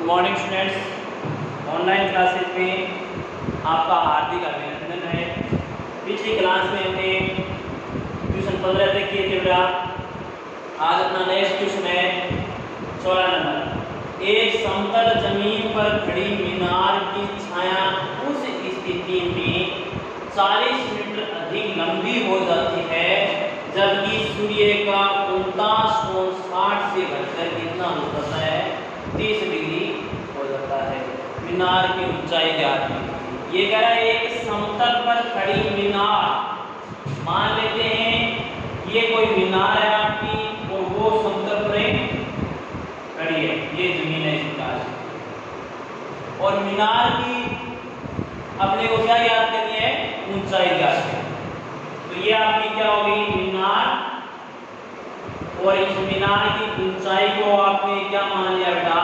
Good morning students. Online classes में आपका हार्दिक अभिनंदन है। पिछली क्लास में हमने क्वेश्चन 15 तक किए थे बेटा। आज अपना नेक्स्ट क्वेश्चन है 16 नंबर। एक समतल जमीन पर खड़ी मीनार की छाया उस स्थिति में 40 मीटर अधिक लंबी हो जाती है जबकि सूर्य का 49.60 से घटकर कितना हो जाता है, 30 डिग्री हो जाता है। मीनार की ऊंचाई ज्ञात कीजिए। ये कह रहा है एक समतल पर खड़ी मीनार, मान लेते हैं ये कोई मीनार है आपकी और वो समतल पर खड़ी है, ये जमीन है इसके पास, और मीनार की अपने को क्या याद करनी है, ऊंचाई ज्ञात करनी है। तो ये आपकी क्या होगी, मीनार, और इस मीनार की ऊंचाई को आपने क्या मान लिया बेटा,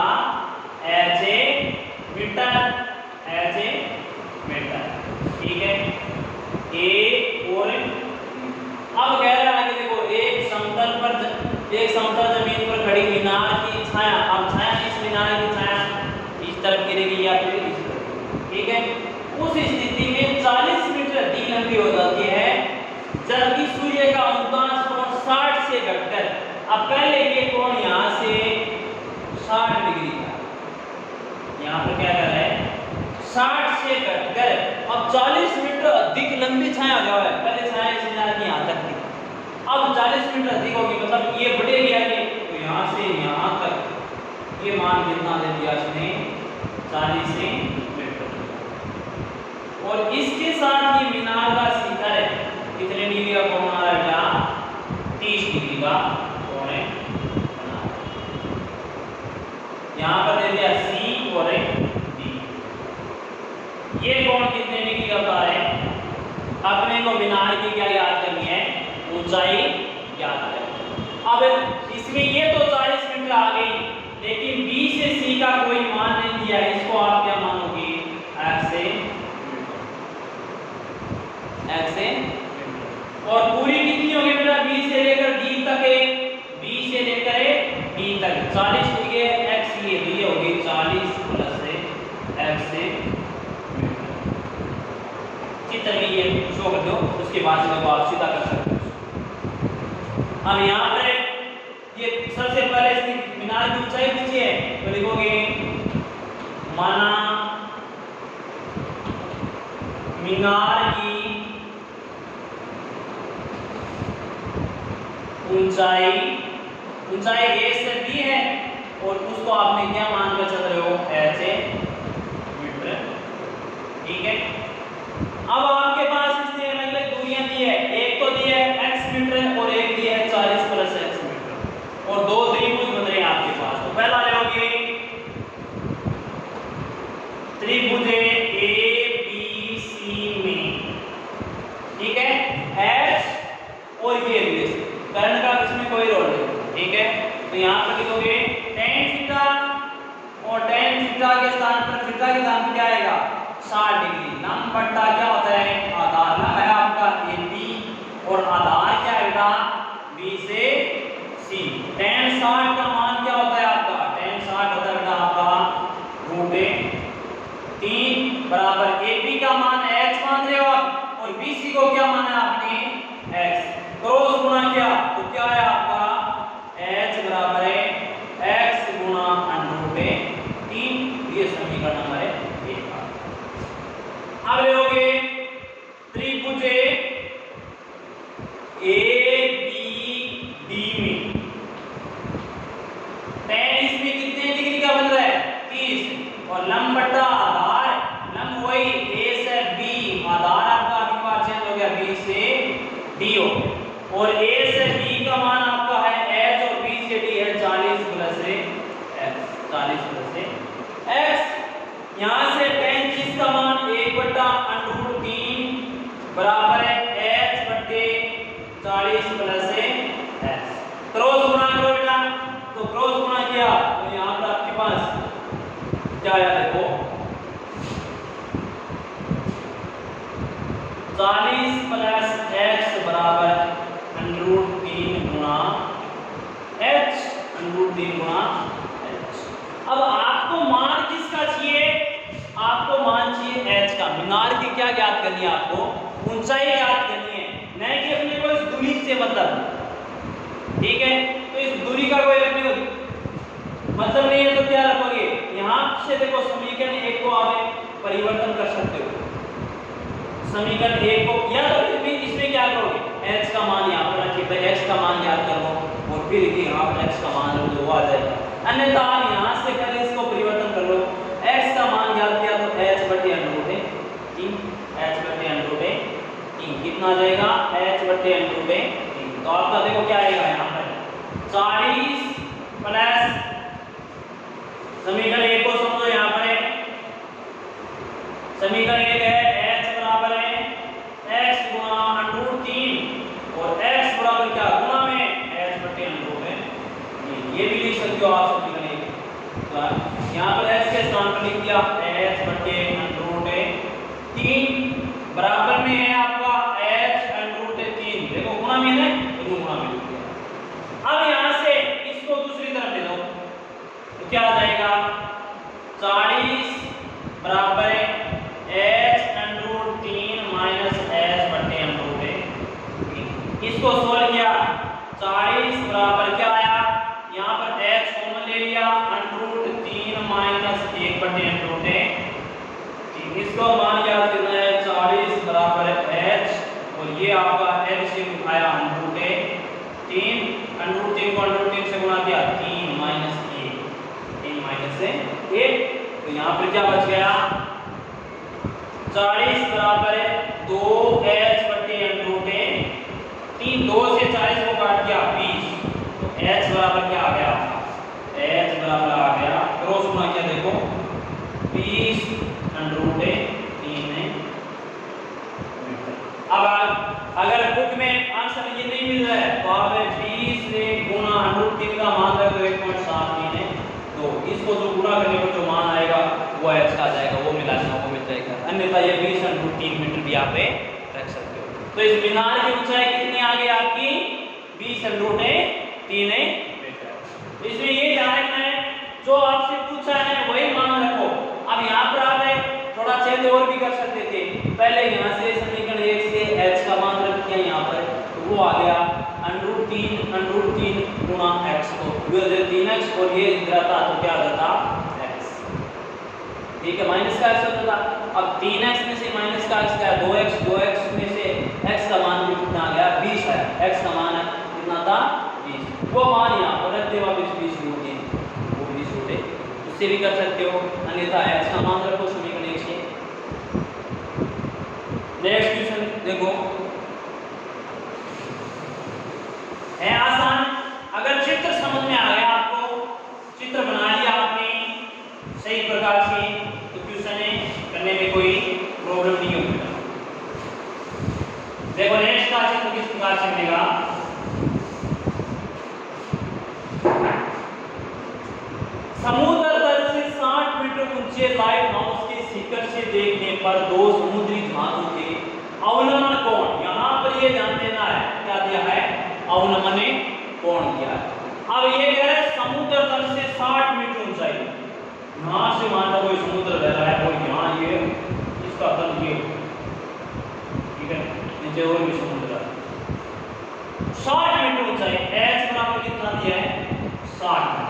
H A meter, H A meter, ठीक है। ए और अब कह रहा है कि देखो एक समतल जमीन पर खड़ी मीनार की छाया, अब छाया इस मीनार की छाया इस तरफ गिरेगी या फिर इस तरफ, ठीक है। उस स्थिति में 40 मीटर अधिक लंबी हो जाती है जबकि सूर्य का 49.60 से घटकर, अब पहले ये कोण यहाँ से 60 डिग्री का, यहाँ पर क्या कर रहा है 60 से घटकर अब 40 मीटर अधिक लंबी छाया हो है। पहले छाया इस मीनार की यहाँ तक थी, अब 40 मीटर अधिक होगी, मतलब ये बढ़ेगी आगे, तो यहाँ से यहाँ तक ये मान कितना दे दिया इसने, 40 मीटर। और इसके साथ ही मीनार का शिखर कितने डिग्री का कोण बना रहा है, 30 डिग्री का कोण बना। यहाँ पर दे दिया सी और डी, ये कोण कितने डिग्री का बता रहे हैं। अपने को मीनार की क्या याद करनी है, ऊंचाई याद करनी। अब इसमें ये तो 40 मीटर आ गई, लेकिन बी से सी का कोई मान नहीं दिया, इसको आप क्या मानोगे, एक्स से, और पूरी कितनी होगी बेटा, बी से लेकर डी तक है, बी से लेकर डी तक 40 डिग्री है, एक्स ये डी होगी 40 प्लस एक्स से चित्र में ये शो कर दो, उसके बाद में आप सीधा कर सकते हो। अब यहाँ पर ये सबसे पहले इसकी मीनार की ऊंचाई पूछी है, तो लिखोगे माना मीनार की ऊंचाई ए से बी है और उसको आपने क्या मानकर चल रहे हो, एच ए मीटर, ठीक है। अब आपके पास इसने अलग अलग दूरियां दी है, एक तो दी है x मीटर और एक दी है 40 प्लस x मीटर, और दो त्रिभुज बन रहे हैं आपके पास। तो पहला लोगे त्रिभुज ए बी सी में, ठीक है, h और ये कर्ण का इसमें कोई रोल नहीं, ठीक है। तो यहाँ पर लिखोगे tan थीटा, और tan थीटा के स्थान पर थीटा के स्थान पर क्या आएगा, 60 डिग्री। लंब बट्टा क्या होता है, आधार। लंब है आपका AB और आधार क्या है बेटा, B से C। tan 60 का मान क्या होता है आपका, tan 60 होता है बेटा आपका √3 बराबर AB का मान x मान रहे हो आप, और BC को क्या माना आपने, x। क्रॉस गुणा किया तो क्या है आपका, h बराबर है x गुणा √3, ये समीकरण नंबर है 1। अब लोगे त्रिभुज ABD में tan इसमें कितने डिग्री का बन रहा है, 30, और लंब बट्टा आधार, लंब वही A से B, आधार आपका अभी बार चेंज हो गया, B से D हो, और A से B का मान आपका है h और B से D है 40 प्लस x, 40 प्लस x। यहाँ से tan 30 का मान 1/√3 बराबर है h बटे 40 प्लस x। क्रॉस गुणा करो बेटा, तो क्रॉस गुणा किया तो यहाँ पर आपके पास क्या आया, देखो 40 प्लस x बराबर √3 गुणा h, √3 गुणा h। अब आपको मान मीनार की क्या ज्ञात करनी है आपको, ऊंचाई ज्ञात करनी है, नहीं कि अपने को इस दूरी से मतलब, ठीक है। तो इस दूरी का कोई अपने को मतलब नहीं है, तो क्या रखोगे यहाँ से, देखो समीकरण 1 को आप परिवर्तन कर सकते हो, समीकरण 1 को, या तो इसमें क्या करोगे, h का मान यहाँ पर रखिए, भाई x का मान याद कर लो और फिर यहाँ पर x का मान रख दो, आ जाएगा। अन्यथा आप यहाँ से पहले इसको परिवर्तन कर लो, x का मान याद किया तो h बटे √3, h बटे √3 कितना आ जाएगा, h बटे √3। तो आपका देखो क्या आएगा यहाँ पर 40 प्लस समीकरण 1 को समझो, यहाँ पर है समीकरण 1 है h बराबर है x गुणा √3 और x बराबर क्या गुणा में h बटे √3, ये भी लिख सकते हो आप समीकरण 1। तो यहाँ पर h के स्थान पर लिख दिया h बटे √3 बराबर में है आपका h√3, देखो गुणा में है तो गुणा में लिख दिया। अब यहाँ से इसको दूसरी तरफ ले लो तो क्या आ जाएगा 40 बराबर h√3 माइनस h बटे √3। इसको सोल्व किया 40 बराबर क्या आया, यहाँ पर h कॉमन ले लिया √3 माइनस 1 बटे √3। इसको मान याद करना है 40 बराबर h और ये आपका एलसीएम उठाया √3, √3 को √3 से गुणा किया 3 माइनस 1, तो यहाँ पर क्या बच गया 40 बराबर 2h बटे √3, 2 से 40 को काट दिया 20, तो h बराबर क्या आ गया, h बराबर आ गया क्रॉस गुणा किया, देखो 20 √3 में। अब अगर बुक में आंसर ये नहीं मिल रहा है तो आप 20 से गुणा √3 का मान रख दो 1.73 है, तो इसको जो गुणा करने पर जो मान आएगा वो h का आ जाएगा, वो मिला देना, वो मिल जाएगा। अन्यथा ये 20 √3 मीटर भी आप रख सकते हो। तो इस मीनार की ऊंचाई कितनी आ गई आपकी 20 √3 मीटर। इसमें ये ध्यान रखना है जो आपसे पूछा है वही मान रखो। अब यहाँ पर आप थोड़ा चेंज और भी कर सकते थे, पहले यहाँ से समीकरण 1 से h का मान रख दिया यहाँ पर, तो वो आ गया √3 गुणा x, तो 3x और ये इधर आता तो क्या आ जाता x, ठीक है, माइनस का x होता था। अब 3x में से माइनस का x गया 2x में से x का मान भी कितना आ गया 20 है, x का मान कितना था 20, वो मान यहाँ पर रख दे वापस 20 √3, वो 20 होते, उससे भी कर सकते हो, अन्यथा x का मान रखो समीकरण 1 से। नेक्स्ट क्वेश्चन देखो, है आसान, अगर चित्र समझ में आ गया, आपको चित्र बना लिया आपने सही प्रकार से, तो क्वेश्चन करने में कोई प्रॉब्लम नहीं होगी। देखो नेक्स्ट का चित्र किस प्रकार से बनेगा, समुद्र तल से 60 मीटर ऊंचे लाइट हाउस के शिखर से देखने पर 2 समुद्री जहाजों के अवनमन कोण, यहाँ पर ये ध्यान देना है, क्या दिया है अवनमन कोण किया है। अब ये कह रहा है समुद्र तल से 60 मीटर ऊंचाई, यहाँ से मान लो कोई समुद्र बह रहा है और यहाँ ये इसका तल ये, ठीक है, नीचे और भी समुद्र है, 60 मीटर ऊंचाई, h बराबर कितना दिया है 60।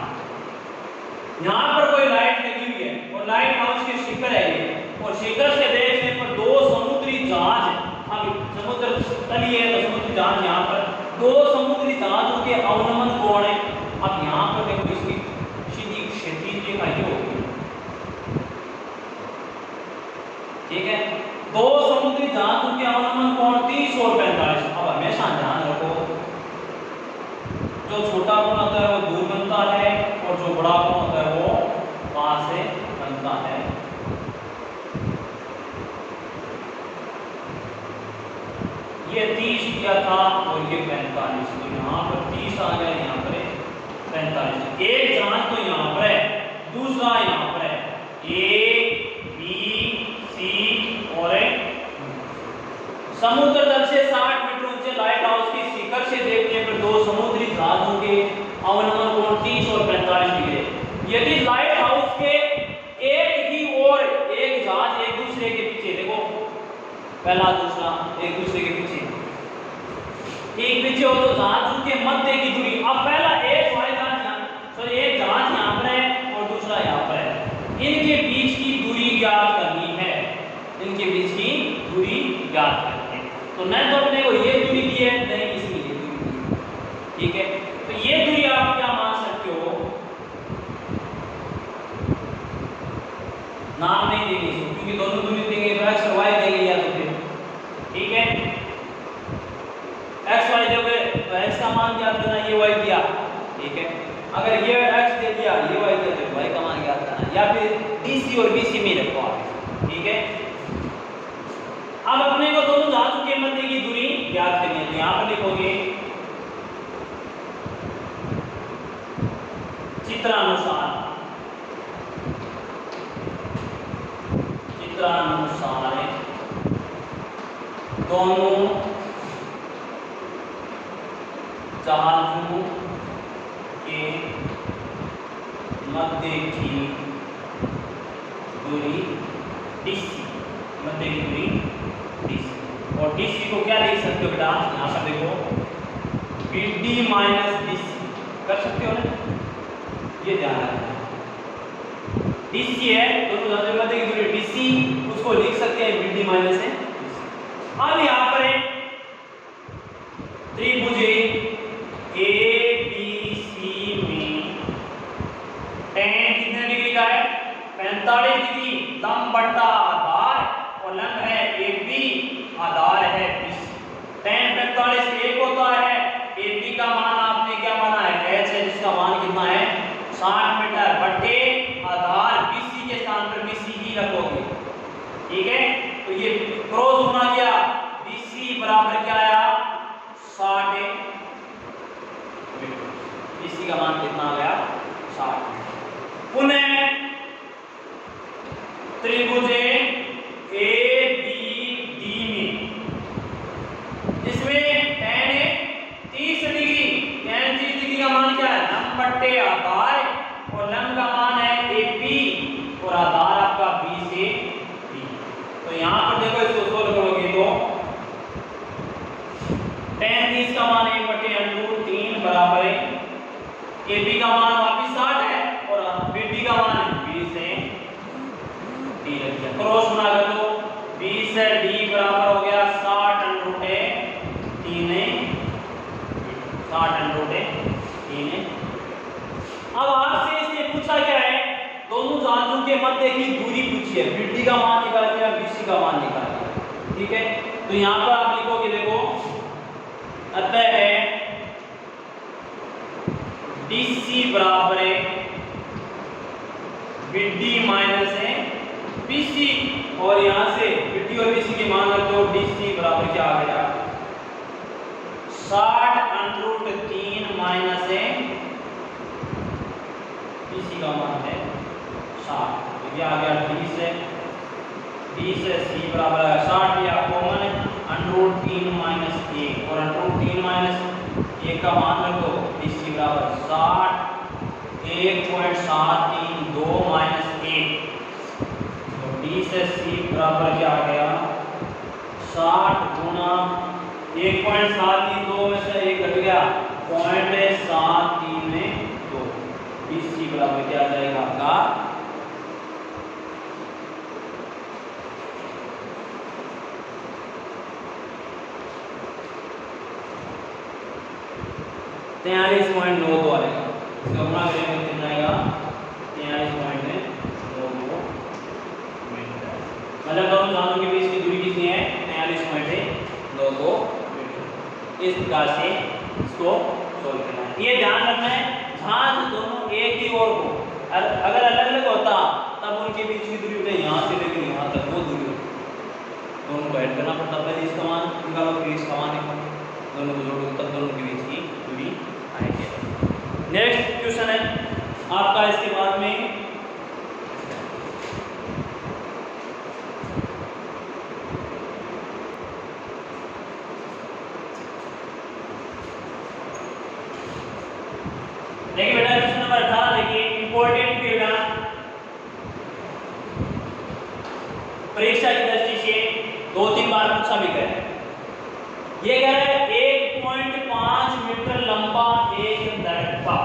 यहाँ पर कोई लाइट लगी हुई है और लाइट हाउस के शिखर है ये, और शिखर से देखने पर 2 समुद्री जहाज, अब समुद्र तली है तो समुद्री जहाज, यहाँ पर 2 समुद्री जहाजों के अवनमन कोण है। अब यहाँ पर देखो इसकी सीधी क्षैतिज रेखा ये होगी, ठीक है, 2 समुद्री जहाजों के अवनमन कोण 30 और 45। अब हमेशा ध्यान रखो जो छोटा कोण होता है वो दूर बनता है और जो बड़ा कोण होता है वो पास से बनता है। ये 30 किया था और ये 45, तो यहाँ पर 30 आ गया, यहाँ पर 45। एक जहाज तो यहाँ पर है, दूसरा यहाँ पर है, ए बी सी और समुद्र तल से 60 मीटर ऊंचे लाइट हाउस की शिखर से देखने पर 2 समुद्री जहाजों के अवनमन कोण 30 और 45 डिग्री। यदि लाइट हाउस के एक ही ओर एक जहाज एक दूसरे के पीछे, देखो पहला दूसरा एक दूसरे के पीछे, एक पीछे हो तो जहाज के मध्य की दूरी। अब पहला एक हवाई जहाज सॉरी एक जहाज यहाँ पर है और दूसरा यहाँ पर है, इनके बीच की दूरी ज्ञात करनी है, इनके बीच की दूरी ज्ञात करनी है। तो न तो अपने को ये दूरी दी है नहीं इसमें ये दूरी दी है, ठीक है। तो ये दूरी आप क्या मान सकते हो, नाम नहीं देंगे क्योंकि दोनों दूरी देंगे तो एक्स और वाई देंगे या तो फिर, ठीक है। एक्स वाई दोगे तो एक्स का मान ज्ञात करना, ये वाई दिया, ठीक है। अगर ये एक्स दे दिया ये वाई दे तो वाई का मान ज्ञात करना, या फिर डीसी और बीसी में रखो आप, ठीक है। अब अपने को दोनों धातु के मध्य की दूरी ज्ञात करनी है, तो यहां पर लिखोगे चित्रानुसार दोनों जहाजों के मध्य की दूरी डीसी, मध्य की दूरी डीसी, और डीसी को क्या लिख सकते हो बेटा, यहाँ पर देखो बीडी माइनस डीसी कर सकते हो ना, ये ध्यान रखना। डीसी है दोनों जहाजों के मध्य की दूरी डीसी, उसको लिख सकते हैं बीडी माइनस है। अब यहाँ पर है त्रिभुज ABC में tan कितने डिग्री का है, 45 डिग्री, लंब बट्टा आधार और लंब है AB, आधार है 20। tan 45 एक होता है, AB का मान आपने क्या माना है, h है जिसका मान कितना है 60 मीटर, बट्टे आधार BC के स्थान पर BC ही रखोगे, ठीक है। तो ये क्रॉस होना गया, BC बराबर क्या आया 60 मीटर, BC का मान कितना आ गया 60। पुनः त्रिभुज ABD में इसमें tan 30 डिग्री, tan 30 डिग्री का मान क्या है, लंब बट्टे आधार और लंब का मान है AB और आधार आपका B से B। तो यहाँ पर देखो इसको सोल्व करोगे तो tan 30 का मान 1/√3 बराबर है, AB का मान वापिस 60 है और BD का मान B से D रख दिया, क्रॉस गुना कर दो, B से D बराबर हो गया 60√3। अब आपसे इसने पूछा क्या है, दोनों जहाजों के मध्य की दूरी पूछी है, BD का मान निकाल दिया, BC का मान निकाल दिया, ठीक है। तो यहाँ पर आप लिखोगे देखो अतः है DC बराबर है BD माइनस है BC, और यहाँ से BD और BC के मान रख दो, DC बराबर क्या आ गया 60√3 माइनस है BC का मान है 60, तो क्या आ गया D से C बराबर है 60 लिया कॉमन है, √3 माइनस 1 और √3 माइनस 1 का मान रख दो, DC बराबर 60, 1.732 माइनस 1, तो D से C बराबर क्या आ गया 60 गुना 1.732 में से 1 घट गया 0.732, DC बराबर क्या आ जाएगा आपका 43.92 आएगा, इसका गुणा करेंगे कितना आएगा 43.92 मीटर, मतलब दोनों जहाजों के बीच की दूरी कितनी है 43.92 मीटर। इस प्रकार से इसको सोल्व करना है, ये ध्यान रखना है जहाज दोनों एक ही ओर हो, अगर अलग अलग होता तब उनके बीच की दूरी होती यहाँ से लेकर यहाँ तक वो दूरी होती, दोनों को ऐड करना पड़ता, पहले इसका मान निकालो फिर इसका मान निकालो, दोनों को जोड़ो तब दोनों के बीच की दूरी आएगी। नेक्स्ट क्वेश्चन है आपका इसके बाद में देखिए बेटा क्वेश्चन नंबर 18 देखिए इंपॉर्टेंट बेटा, परीक्षा की दृष्टि से 2-3 बार पूछा भी गया। ये कह रहा है 1.5 मीटर लंबा एक लड़का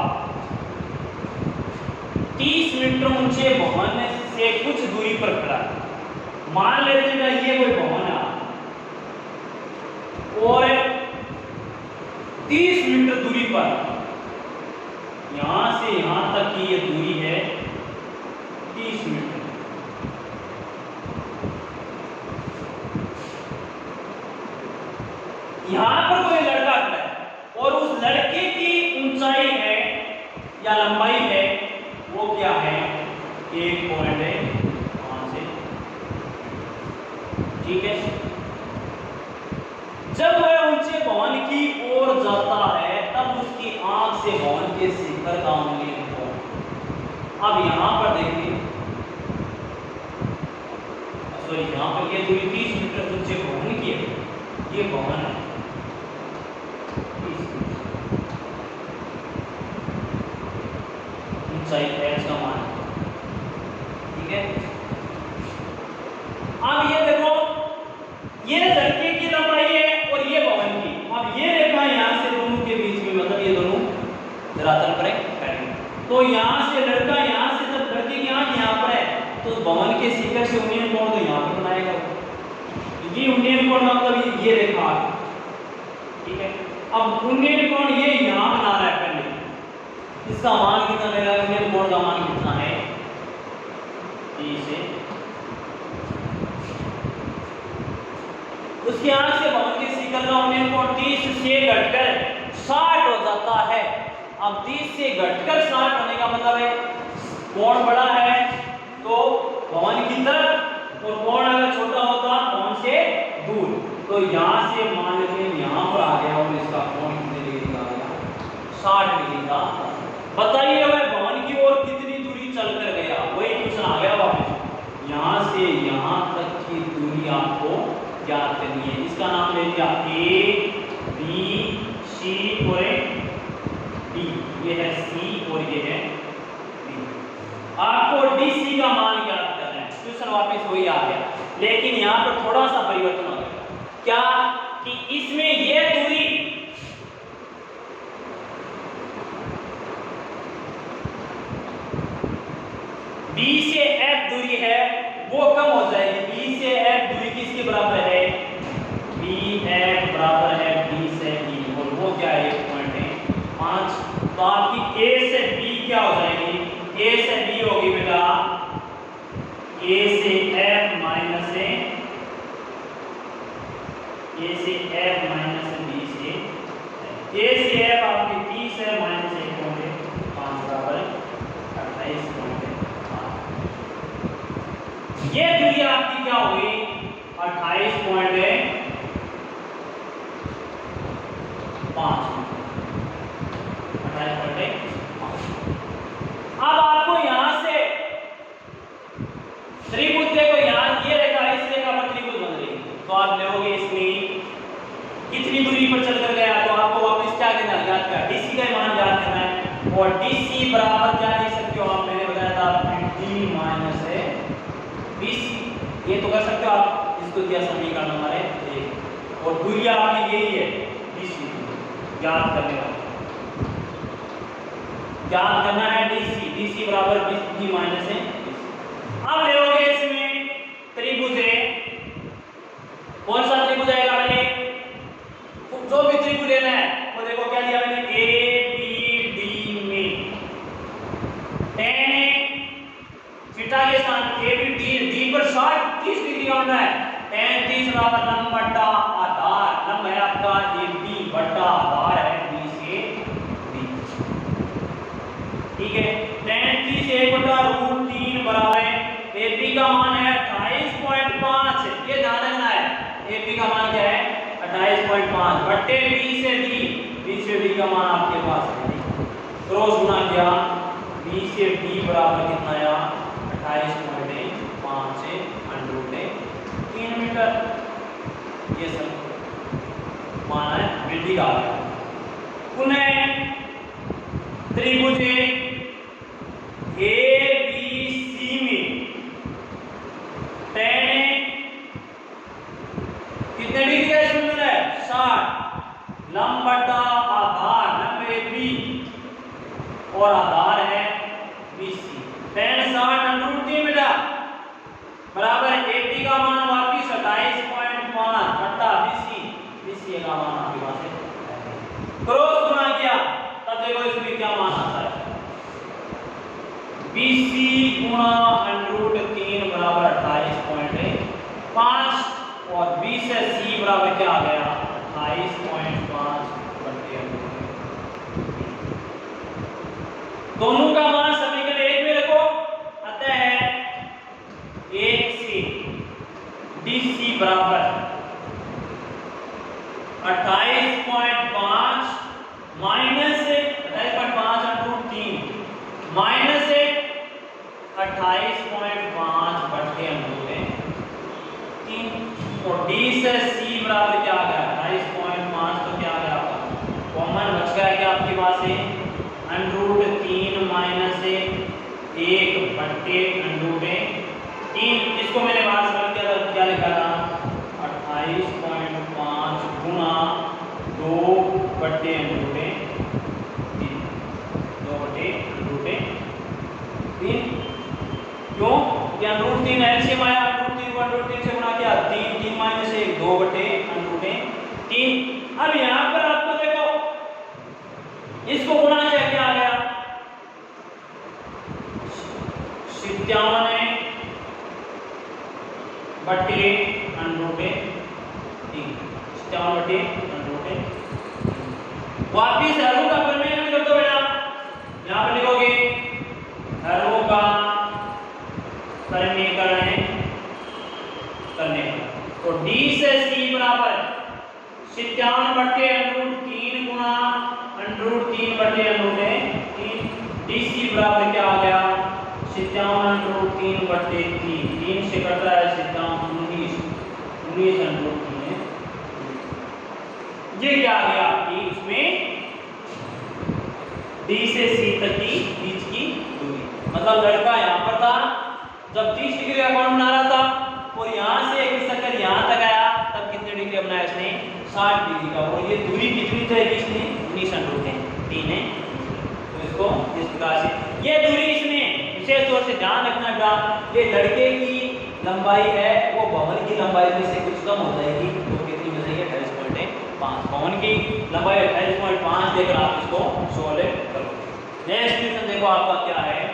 30 मीटर ऊंचे भवन से कुछ दूरी पर खड़ा है। मान लेते हैं ये कोई भवन है और 30 मीटर दूरी पर, यहां से यहां तक की ये दूरी है 30 मीटर। यहां पर कोई लड़का खड़ा है और उस लड़के की ऊंचाई है या लंबाई है वो क्या है 1.5 से, ठीक है। जब वह ऊंचे भवन की ओर जाता है तब उसकी आंख से भवन के शिखर का उल्लेख हो। अब यहां पर देखिए, सॉरी यहां पर ये दूरी 30 मीटर ऊंचे भवन की है, ये भवन है ऊंचाई h का मान, ठीक है। अब ये देखो ये लड़के की लंबाई है और ये भवन की। अब ये रेखा यहां से दोनों के बीच में, मतलब ये दोनों धरातल पर करेंगे तो यहां से लड़का, यहां से जब लड़के की आंख यहां पर है तो भवन के शिखर से उन्नयन कोण तो यहां पर बनाएगा। ये उन्नयन कोण मतलब ये रेखा, ठीक है। अब उन्नयन कोण ये यहां बना रहा है, पहले इसका मान कितना लेगा, उन्नयन कोण का मान कितना है 30 से, उसकी आंख से भवन के शिखर का उन्नयन कोण 30 से घटकर 60 हो जाता है। अब 30 से घटकर 60 होने का मतलब है कोण बड़ा है तो भवन की तरफ, और कोण अगर छोटा होता भवन से दूर, तो यहां से मान लेते हैं यहां पर आ गया और इसका कोण कितने डिग्री का आ गया 60 डिग्री का। बताइए वह भवन की ओर कितनी दूरी चलकर गया, वही क्वेश्चन आ गया वापस। यहां से यहां तक की दूरी आपको ज्ञात करनी है। इसका नाम ले लिया ए बी सी और डी, ये है सी और ये है डी। आपको डी सी का मान ज्ञात करना है। क्वेश्चन वापस वही आ गया, लेकिन यहां पर थोड़ा सा परिवर्तन हो गया। क्या कि इसमें ये दूरी बी से एफ दूरी है वो कम हो जाएगी। बी से एफ दूरी किसके बराबर है, बी एफ बराबर है बी से बी, और वो क्या है 1.5। तो आपकी ए से बी क्या हो जाएगी, ए से बी होगी बेटा ए से एफ माइनस ए से एफ माइनस बी से ए से एफ आपकी 30 है माइनस 1.5 बराबर 28.5। ये दूरी आपकी क्या हुई 28.5। अब आपको यहां से त्रिभुज देखो, यहां ये रेखा इस रेखा पर त्रिभुज बन रही है, तो आप लोगे इसमें कितनी दूरी पर चलकर गया, तो आपको वापस क्या करना है, याद कर डीसी का मान याद करना है। और डीसी बराबर क्या लिख सकते हो आप, मैंने बताया था 50 माइनस है 20, ये तो कर सकते हो आप, इसको दिया समीकरण हमारे 1, और दूरी आपकी यही है डीसी, याद करने वाला याद करना है डीसी, डीसी बराबर 20 माइनस है। अब लोगे इसमें त्रिभुज है, कौन सा त्रिभुज आएगा, मैंने जो भी त्रिभुज लेना है वो देखो क्या लिया मैंने ए बी डी में tan थीटा के स्थान ए बी डी पर 30 डिग्री होना है, tan 30 बराबर लंब बटा आधार, लंब है आपका ए बी बटा आधार है बी से बी, ठीक है। tan 30 1/√3 बराबर है ए बी का मान है 28.5, ये ध्यान रखना है ए बी का मान क्या है 28.5 बट्टे बी से डी का मान आपके पास है, क्रॉस गुना किया बी से डी बराबर कितना आया 28.5 से √3 मीटर, ये सब मान है वृद्धि का आ गया। पुनः त्रिभुज ए बी सी में tan बी और आधार है BC। 65√3 बेटा बराबर 80 का मान वापिस 28.5 बट्टा BC का मान आपके पास है। क्रॉस गुना किया तब देखो इसमें क्या मान आता है। BC गुणा √3 बराबर 28.5 और B से C बराबर क्या आ गया 28.5 बटे दोनों का मान समीकरण 1 में रखो। अतः 1 से DC बराबर 28.5 माइनस 28.5 माइनस 28.5 बटे √3 और D से C बराबर क्या आ गया 28.5 तो क्या आ गया आपका कॉमन बच गया क्या आपके पास है √3 माइनस 1 बटे √3। इसको मैंने बाहर सरल किया तो क्या लिखा था 28.5 गुना 2 बटे √3 क्यों क्या √3 एलसीएम आया √3 से गुणा किया 3 माइनस 1 2 बटे √3। अब यहां पर आपको देखो इसको गुणा किया क्या आ गया 57 बटे √3 57 बटे √3। वापिस हरों का प्रमेय कर दो बेटा यहां पर लिखोगे हरों का समीकरण करने तो D से C बराबर 57 बटे √3 गुणा √3 बटे √3 DC बराबर क्या आ गया 57 √3 बटे 3 से कट रहा है 19 √3 ये क्या आ गया आपकी इसमें D से C तक की बीच की दूरी। मतलब लड़का यहाँ पर था जब 30 डिग्री का कोण बना रहा था और यहाँ से एक सर्कल यहाँ तक आया तब कितने डिग्री बनाया इसने 60 डिग्री का और ये दूरी कितनी तय की इसने 19√3 है। तो इसको इस प्रकार से ये दूरी इसमें विशेष तौर से ध्यान रखना बेटा ये लड़के की लंबाई है वो भवन की लंबाई में से कुछ कम हो जाएगी तो कितनी बन जाएगी 28.5 भवन की लंबाई 28.5 देकर आप इसको सॉल्व करो। नेक्स्ट क्वेश्चन देखो आपका क्या है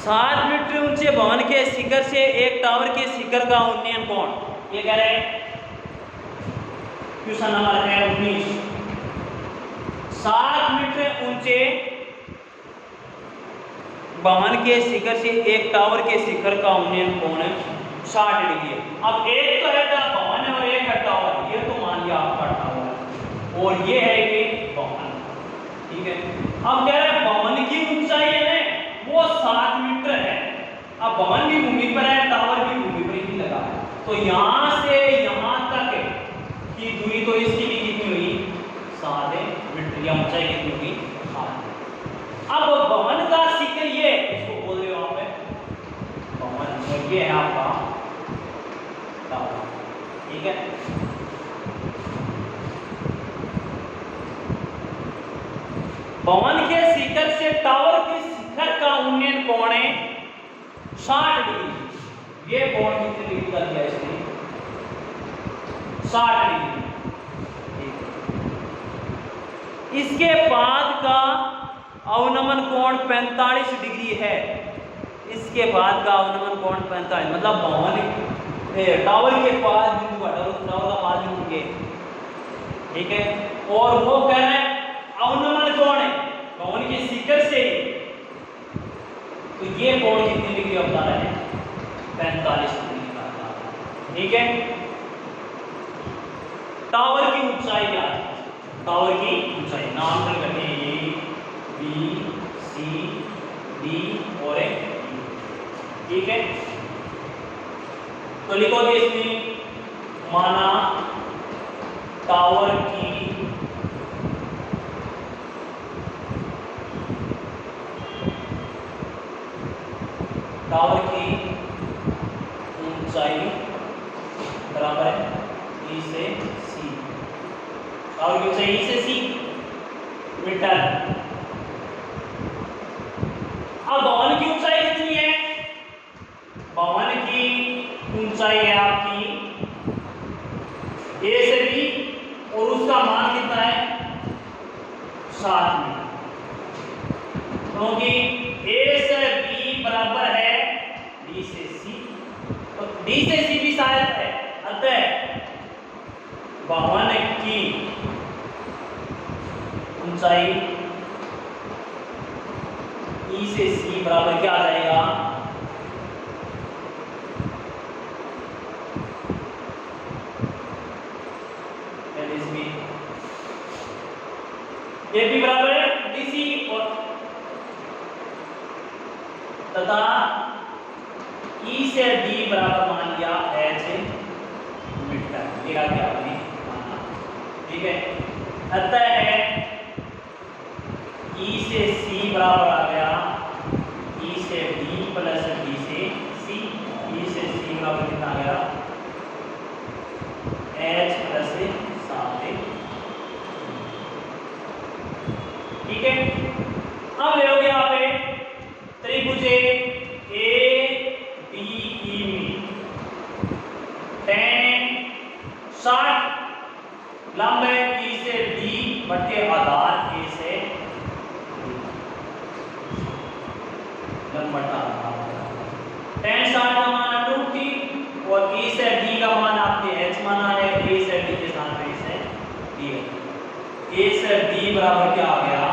सात मीटर ऊंचे भवन के शिखर से एक टावर के शिखर का उन्नयन कोण ये कह रहे हैं क्वेश्चन नंबर है 19। 7 मीटर ऊंचे भवन के शिखर से एक टावर के शिखर का उन्नयन कोण 60 डिग्री है। अब एक तो है भवन है और एक है टावर ये तो मान लिया आपका टावर और ये है कि भवन ठीक है। अब कह रहे हैं भवन की ऊंचाई है वो 7 मीटर है। अब भवन भी भूमि पर है टावर भी भूमि पर ही लगा है तो यहां से यहां तक की दूरी तो इसकी भी कितनी हुई 7 मीटर या ऊंचाई कितनी हुई 7। अब भवन का शिखर ये इसको बोल रहे हो आप भवन और ये है आपका टावर ठीक है। भवन के शिखर से टावर के शिखर का उन्नयन कोण है 60 डिग्री। ये कोण कितने डिग्री का दिया इसने 60 डिग्री। इसके बाद का अवनमन कोण 45 डिग्री है। इसके बाद का अवनमन कोण 45 मतलब भवन टावर के पास बिंदु टावर का पास बिंदु के ठीक है। और वो कह रहे हैं अवनमन कोण है भवन के शिखर से तो ये कोण कितनी डिग्री बता रहे हैं 45 डिग्री का ठीक है। टावर की ऊंचाई क्या है टावर की ऊंचाई नामकरण करते हैं A B डी और एक ई। ठीक है, तो लिखोगे इसमें माना टावर की ऊंचाई बराबर है ई से सी। टावर की ऊंचाई ई से सी मीटर। अब भवन की ऊंचाई कितनी है? भवन की ऊंचाई है आपकी ए से बी और उसका मान कितना है? 7 मीटर। क्योंकि ए से बी बराबर है डी से सी, तो डी से सी भी सहायक है। अतः भवन की ऊंचाई ई से सी बराबर क्या आ जाएगा? ये भी बराबर है डीसी और तथा ई से डी बराबर मान लिया एच मीटर। ये आगे आपने माना। ठीक है, अतः है ई से सी बराबर आ गया ई से डी प्लस डी से सी। ई से सी बराबर कितना आ गया? H plus 7। ठीक है, अब ले लोगे यहाँ पे त्रिभुज ए डी ई में tan 60 लंब है ई से डी बटे आधार ए से लंब बटा tan 60 का मान √3 और ई से डी का मान आपने h माना है। ए से डी के साथ में से डी है। ए से डी बराबर क्या आ गया?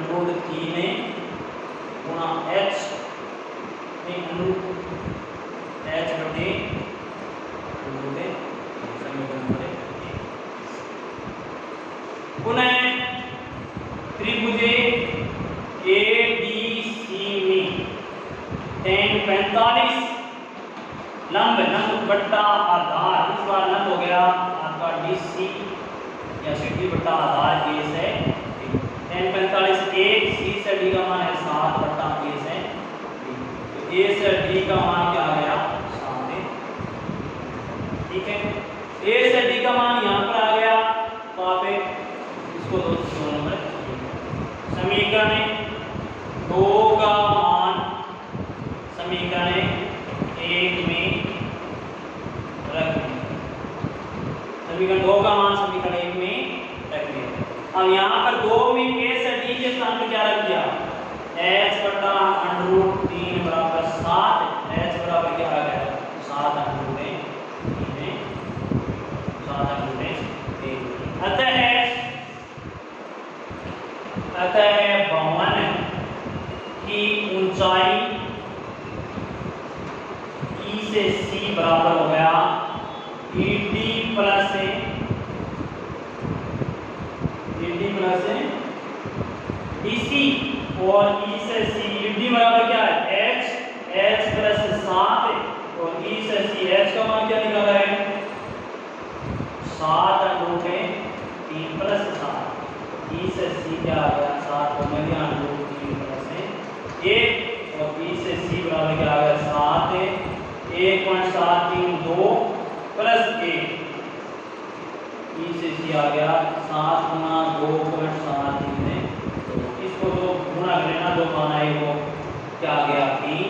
√3 में गुणा h में h बटे पुनः त्रिभुज ए डी सी में tan 45 लंब बट्टा आधार। इस बार लंब हो गया आपका डी सी या डी बट्टा आधार ए से tan 45 1 सी से डी का मान है 7 बट्टा ए से डी। ए से डी का मान क्या आ गया? 7 है। ठीक है, ए से डी का मान यहाँ पर आ गया, तो आप इसको 2 नंबर समीकरण 2 का मान समीकरण 1 में रख दें। समीकरण 2 का मान समीकरण 1 में रख दें। अब यहाँ पर 2 में ए से डी के स्थान पर क्या रख दिया? h बटा √3 बराबर 7। h बराबर क्या आ गया? 7 √3 अतः भवन की ऊंचाई ई से सी बराबर हो गया ईडी प्लस डीसी और ई से सी। ईडी बराबर क्या है? h प्लस 7 और ई से सी h का मान क्या निकला है? 7 √3 प्लस 7। ई से सी क्या आ गया? 7 √3 प्लस 1 और ई से सी बराबर क्या आ गया? 7 1.732 प्लस 1। ई से सी आ गया 7 गुना 2.732। इसको तो गुणा कर लेना, जो मान आए वो क्या आ गया? 3।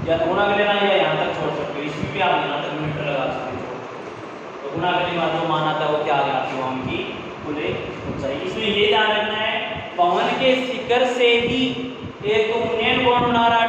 या गुणा कर लेना या यहाँ तक छोड़ सकते हो, इसमें भी आप यहाँ तक मीटर लगा सकते हो। तो गुणा करने के बाद जो मान आता है वो क्या आ गया? आपकी भवन की कुल ऊंचाई। इसमें ये ध्यान रखना है भवन के शिखर से ही एक उन्नयन कोण बना रहा